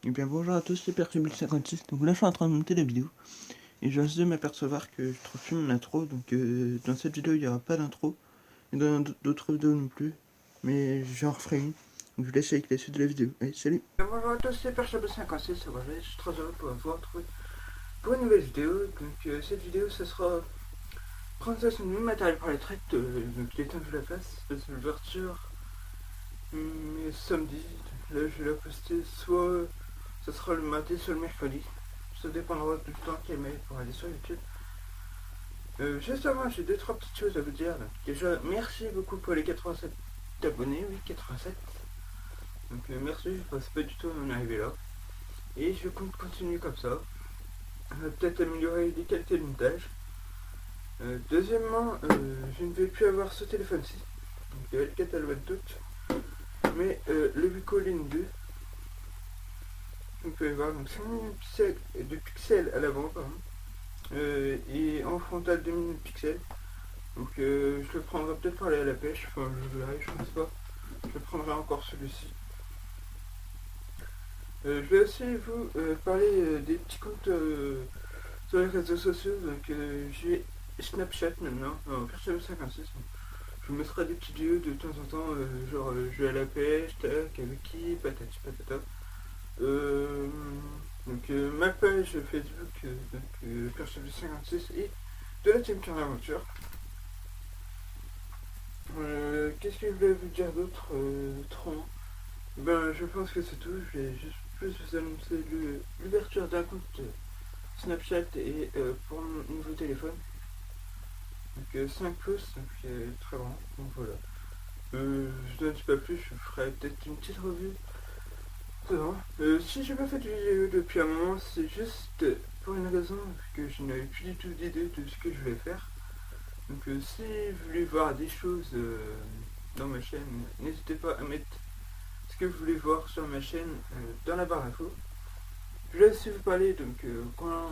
Et bien bonjour à tous, c'est Percebile56, donc là je suis en train de monter la vidéo. Et je viens de m'apercevoir que je trouve plus mon intro, donc dans cette vidéo il n'y aura pas d'intro. Et dans d'autres vidéos non plus, mais j'en referai une. Donc je vous laisse avec la suite de la vidéo. Allez, salut. Bonjour à tous, c'est Percebile56, je suis très heureux de vous retrouver pour une nouvelle vidéo. Donc cette vidéo ce sera présentation de matériel pour les traites, donc il est temps que je la fasse, c'est l'ouverture. Mais samedi, là je vais la poster soit ce sera le mardi, soit le mercredi. Ça dépendra du temps qu'elle met pour aller sur YouTube. Juste avant, j'ai 2-3 petites choses à vous dire. Donc, déjà, merci beaucoup pour les 87 abonnés. Oui, 87. Donc merci, je pensais pas du tout en arriver là. Et je compte continuer comme ça. Peut-être améliorer les qualités de montage. Deuxièmement, je ne vais plus avoir ce téléphone-ci. Donc le L4 L22. Mais le Vicoline 2. Vous pouvez voir, donc 5000 pixels de pixels à l'avant, et en frontal 2000 pixels. Donc je le prendrai peut-être pour aller à la pêche, enfin je verrai, je pense pas. Je prendrai encore celui-ci. Je vais aussi vous parler des petits comptes sur les réseaux sociaux. Donc j'ai Snapchat maintenant, Percebile56. Je vous mettrai des petites vidéos de temps en temps, genre je vais à la pêche, tac, avec qui, patati patata. Donc ma page Facebook, Percebile56 et de la Team Carnaventure. Qu'est-ce que je voulais vous dire d'autre trop? Ben je pense que c'est tout. Je vais juste plus vous annoncer l'ouverture d'un compte Snapchat et pour mon nouveau téléphone. Donc 5 pouces, donc très grand. Donc voilà. Je ne dis pas plus, je ferai peut-être une petite revue. Si j'ai pas fait de vidéo depuis un moment, c'est juste pour une raison que je n'avais plus du tout d'idée de ce que je voulais faire. Donc si vous voulez voir des choses dans ma chaîne, n'hésitez pas à mettre ce que vous voulez voir sur ma chaîne dans la barre d'infos. Je vais aussi vous parler, donc quand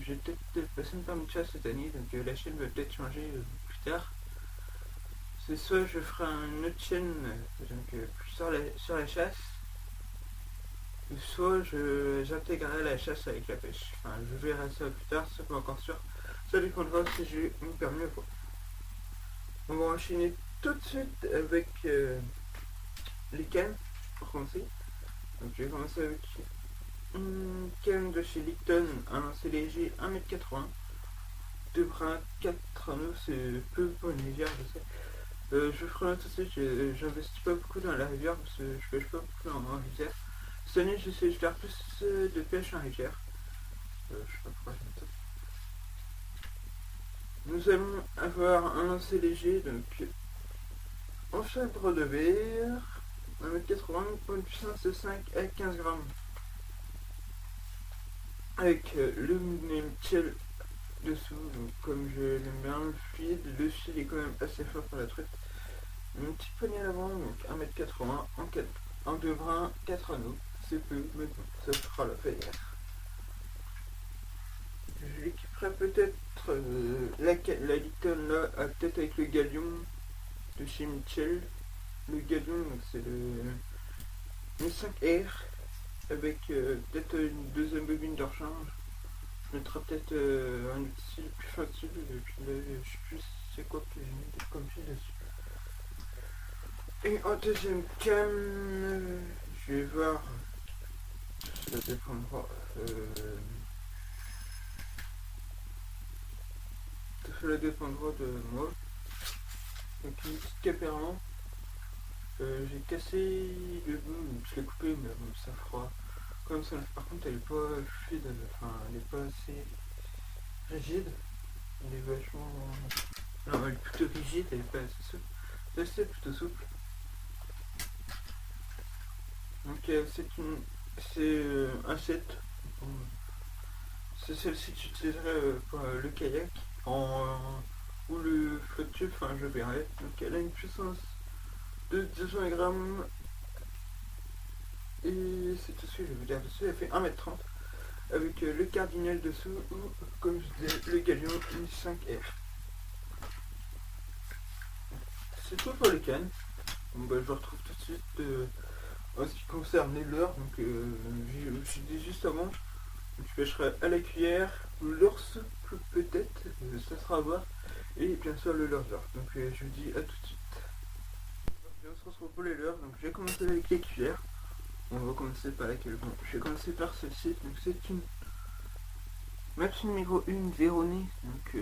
j'ai peut-être passé une permis de chasse cette année, donc la chaîne va peut-être changer plus tard. C'est soit je ferai une autre chaîne donc, sur la chasse, soit j'intégrerai la chasse avec la pêche. Enfin, je verrai ça plus tard, c'est pas encore sûr. Ça dépendra si j'ai mon permis ou pas. On va enchaîner tout de suite avec les cannes pour commencer. Donc je vais commencer avec une canne de chez Licton, un lancer léger 1m80, 2 brins, 4 anneaux, c'est peu pour une rivière, je sais. Je ferai tout de suite, j'investis pas beaucoup dans la rivière parce que je pêche pas beaucoup en rivière. Cette année j'essaie de faire plus de pêche en rivière. Je sais pas pourquoi je mets ça. Nous allons avoir un lancer léger, donc en chambre de verre, 1m80 pour une puissance de 5 à 15 grammes. Avec le Mitchell dessous, donc comme je l'aime bien, le fluide, le fil est quand même assez fort pour la truite. Une petite poignée à l'avant, donc 1m80 en 2 brins, 4 anneaux. C'est peu, mais bon, ça fera l'affaire. Je l'équiperai peut-être la Licton là, peut-être avec le galion de chez Mitchell. Le galion, c'est le 5R avec peut-être une deuxième bobine de rechange. Je mettrai peut-être un outil plus fin dessus, et puis là, je sais plus c'est quoi que j'ai mis comme fil dessus. Et en deuxième cam, je vais voir, ça dépendra, cela dépendra de moi. Donc une petite capéran. J'ai cassé le bout, je l'ai coupé, mais bon, ça fera comme ça. Par contre, elle est pas fluide, enfin, elle est pas assez rigide. Elle est vachement. Non, elle est plutôt rigide, elle est pas assez souple. Celle-ci est plutôt souple. Donc, c'est un set. Bon, c'est celle-ci que j'utiliserai pour le kayak ou le flotte tube, enfin, je verrai. Donc, elle a une puissance de 200 grammes. Et c'est tout ce que je vais vous dire dessus. Elle fait 1m30 avec le cardinal dessous ou comme je disais le galion I5R. C'est tout pour les cannes. Bon, bah, je vous retrouve tout de suite en ce qui concerne les leurres. Donc je dis juste avant, je pêcherai à la cuillère, l'ours peut-être, ça sera à voir, et bien sûr le leurre. Donc je vous dis à tout de suite. Et on se retrouve pour les leurres, donc je vais commencer avec les cuillères. On va commencer par laquelle? Bon, je vais commencer par celle-ci, donc c'est une Maps numéro 1 Véronique, donc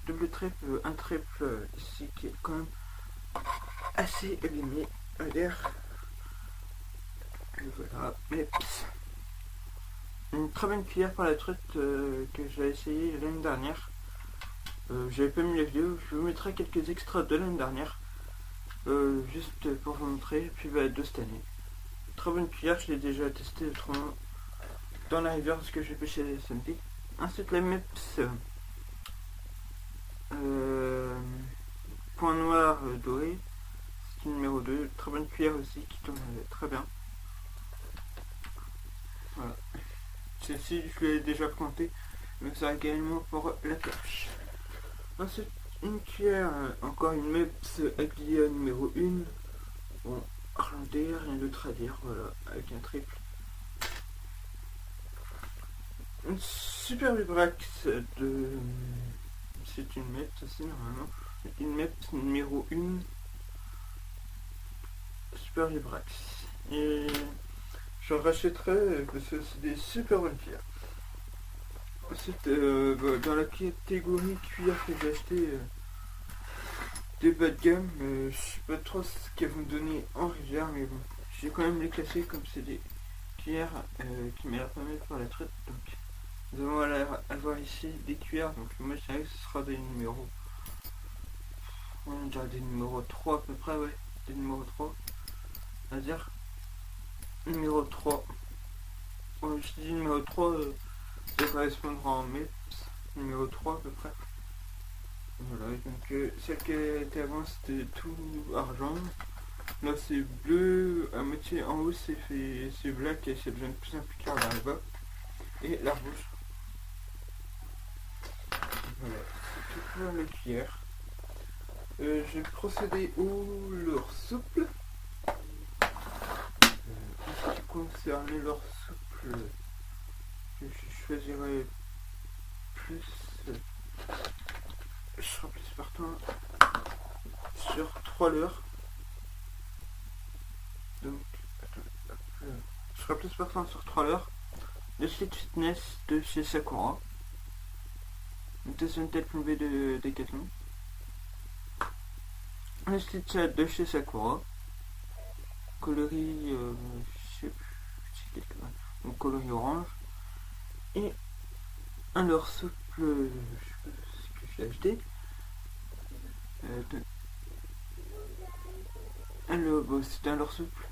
double triple, un triple ici qui est quand même assez abîmé à l'air. Voilà, mais une très bonne cuillère par la truite que j'ai essayé l'année dernière. J'avais pas mis la vidéo, je vous mettrai quelques extraits de l'année dernière, juste pour vous montrer, puis de cette année. Très bonne cuillère, je l'ai déjà testé autrement dans la rivière parce que j'ai pêché samedi. Ensuite la Meps point noir doré, c'est une numéro 2, très bonne cuillère aussi qui tourne très bien. Voilà. Celle-ci je l'ai déjà planté, mais ça également pour la perche. Ensuite une cuillère, encore une Meps Aglia numéro 1. Bon, irlandais, rien d'autre à dire, voilà, avec un triple. Une super vibrax de... C'est une Meps aussi normalement. Une Meps numéro 1. Super vibrax. Et j'en rachèterai parce que c'est des super bonnes cuillères. Ensuite, dans la catégorie cuillère que j'ai acheté des bas de gamme, je sais pas trop ce qu'elles vont me donner en rivière, mais bon, j'ai quand même les classer comme c'est des cuillères qui m'ont l'air pas mal pour la traite. Donc nous allons avoir ici des cuillères, donc moi je dirais que ce sera des numéros, on dirait des numéros 3 à peu près, ouais, des numéros 3, à dire numéro 3. Ouais, je dis numéro 3, ça correspondra en Meps, numéro 3 à peu près. Voilà, donc celle qui était avant c'était tout argent. Là c'est bleu, à moitié en haut c'est black et c'est devient de plus en plus clair vers le bas. Et la rouge. Voilà, c'est tout pour la cuillère. Je vais procéder au leurre souple. En ce qui concerne les leurres souples, je choisirai plus... je serai plus partant sur 3 leurres. Donc, je serai plus partant sur 3 leurres. Le Slide Fitness de chez Sakura. Une deuxième tête plombée de Decathlon. Le Slide Chat de chez Sakura. Coloris, je sais plus, donc coloris orange. Et un leurre souple, je sais pas ce que j'ai acheté. C'est un leurre souple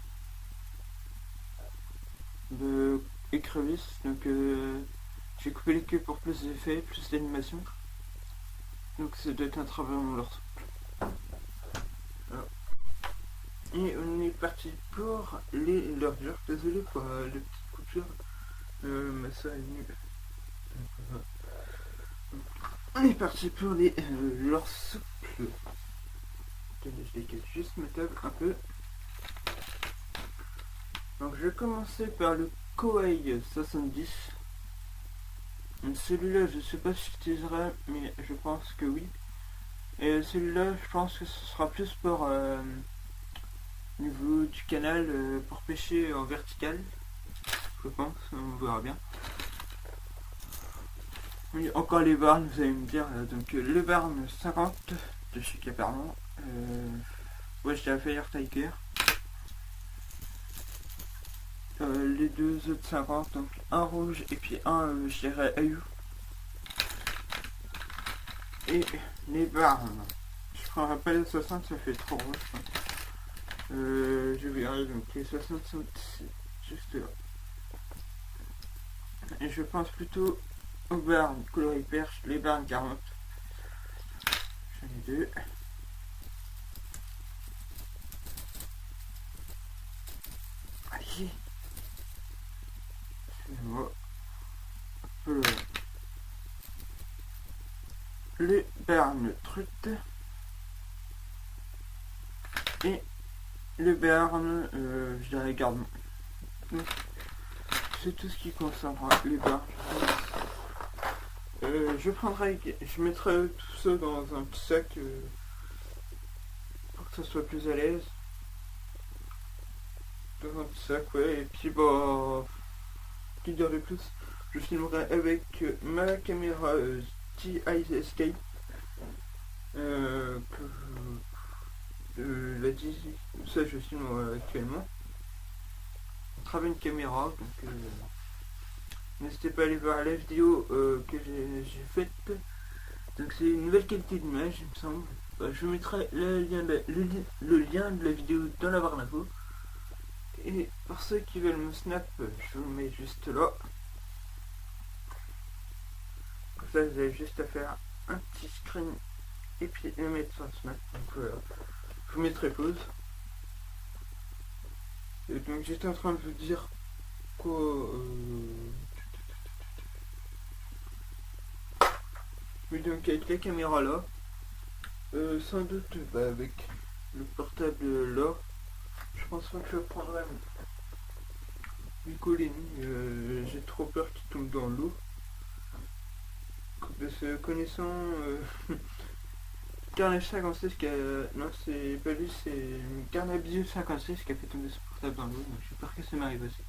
de écrevisse, donc j'ai coupé les queues pour plus d'effets, plus d'animation. Donc ça doit être un travail en leurre souple. Voilà. Et on est parti pour les leurres durs. Désolé pour les petites coupures, ma soeur est venue. On est parti pour les leurres souples. Je décale juste ma table un peu. Donc je vais commencer par le Koei 70. Celui-là je sais pas si j'utiliserai, mais je pense que oui. Et celui-là je pense que ce sera plus pour niveau du canal, pour pêcher en vertical. Je pense, on verra bien. Oui, encore les barnes, vous allez me dire. Donc le barne 50 de chez Capernon. Ouais, je l'ai fait Fire Tiger. Les deux autres 50, donc un rouge et puis un, je dirais, Ayu. Et les barnes, je prendrai pas les 60, ça fait trop rouge. Je verrai, donc les 60 sont juste là. Et je pense plutôt aux barnes coloris perche, les barnes 40. J'en ai deux. Allez. Excusez-moi. Les barnes truite. Et le barne, je dirais gardon. c'est tout ce qui concernera les barres. Je mettrai tout ça dans un petit sac pour que ça soit plus à l'aise. Dans un petit sac, ouais, et puis bah, qui dire de plus, je filmerai avec ma caméra TI Escape la 10, ça je filme actuellement. On travaille une caméra, donc n'hésitez pas à aller voir la vidéo que j'ai faite. Donc c'est une nouvelle qualité d'image, il me semble. Je mettrai le lien de la vidéo dans la barre d'infos. Et pour ceux qui veulent me snap, je vous le mets juste là. Comme ça, vous avez juste à faire un petit screen et puis le mettre sur le snap. Donc voilà, je vous mettrai pause. Et donc j'étais en train de vous dire quoi. Oui, donc avec la caméra là, sans doute avec le portable là, je pense pas que je prendrai mes collines. J'ai trop peur qu'il tombe dans l'eau. Parce que connaissant Carnage 56 qui a... Non, c'est pas lui, c'est Carnabius 56 qui a fait tomber ce portable dans l'eau, donc j'ai peur que ça m'arrive aussi.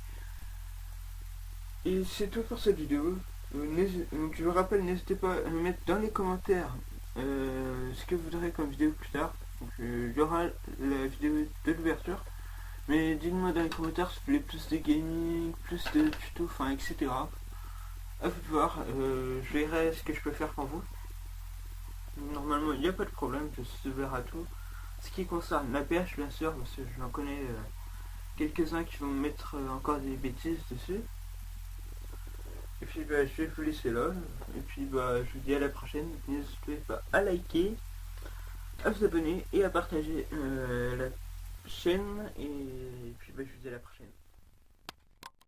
Et c'est tout pour cette vidéo. Donc je vous rappelle, n'hésitez pas à me mettre dans les commentaires ce que vous voudrez comme vidéo plus tard. Donc il y aura la vidéo de l'ouverture. Mais dites-moi dans les commentaires si vous voulez plus de gaming, plus de tutos, enfin etc. À vous de voir, je verrai ce que je peux faire pour vous. Normalement il n'y a pas de problème, je suis ouvert à tout. Ce qui concerne la pêche bien sûr, parce que j'en connais quelques-uns qui vont me mettre encore des bêtises dessus. Et puis bah, je vais vous laisser là. Et puis bah, je vous dis à la prochaine. N'hésitez pas à liker, à vous abonner et à partager la chaîne. Et puis bah, je vous dis à la prochaine.